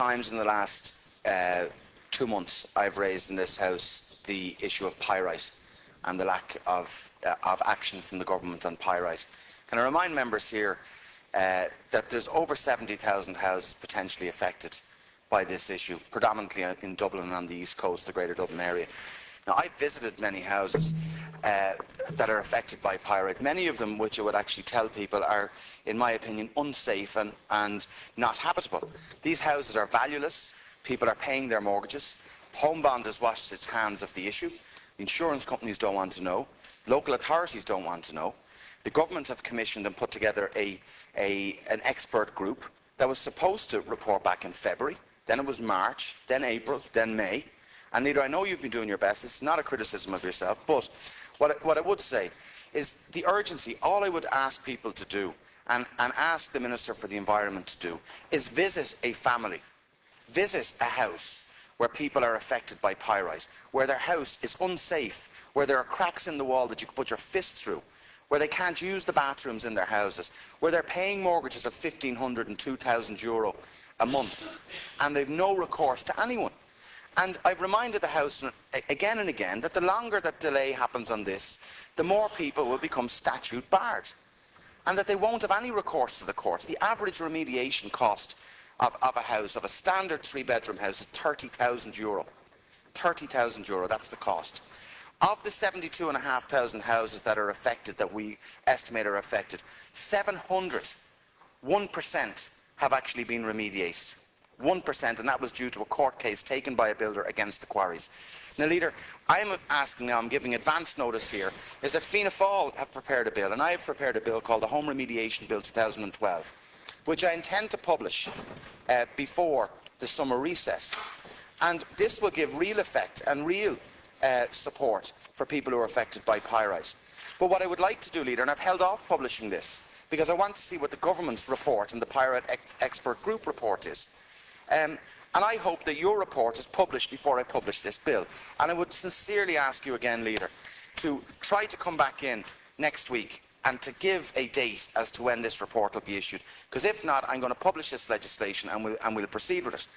times in the last 2 months I've raised in this House the issue of pyrite and the lack of action from the government on pyrite. Can I remind members here that there's over 70,000 houses potentially affected by this issue, predominantly in Dublin and on the East Coast, the Greater Dublin area. Now, I've visited many houses that are affected by pyrite, many of them which I would actually tell people are, in my opinion, unsafe and not habitable. These houses are valueless, people are paying their mortgages, Home Bond has washed its hands of the issue, the insurance companies don't want to know, local authorities don't want to know. The government have commissioned and put together an expert group that was supposed to report back in February, then it was March, then April, then May. And Leader, I know you've been doing your best. It's not a criticism of yourself, but what I would say is the urgency. All I would ask people to do, and ask the Minister for the Environment to do, is visit a family, visit a house where people are affected by pyrite, where their house is unsafe, where there are cracks in the wall that you can put your fist through, where they can't use the bathrooms in their houses, where they're paying mortgages of €1,500 and €2,000 a month, and they've no recourse to anyone. And I've reminded the House again and again that the longer that delay happens on this, the more people will become statute barred, and that they won't have any recourse to the courts. The average remediation cost of a house, of a standard 3-bedroom house, is €30,000. €30,000, that's the cost. Of the 72,500 houses that are affected, that we estimate are affected, 700, 1%, have actually been remediated. 1%, and that was due to a court case taken by a builder against the quarries. Now, Leader, I'm asking now, I'm giving advance notice here, is that Fianna Fáil have prepared a bill, and I have prepared a bill called the Home Remediation Bill 2012, which I intend to publish before the summer recess. And this will give real effect and real support for people who are affected by pyrite. But what I would like to do, Leader, and I've held off publishing this, because I want to see what the government's report and the Pyrite Expert Group report is. And I hope that your report is published before I publish this bill. And I would sincerely ask you again, Leader, to try to come back in next week and to give a date as to when this report will be issued. Because if not, I'm going to publish this legislation and we'll proceed with it.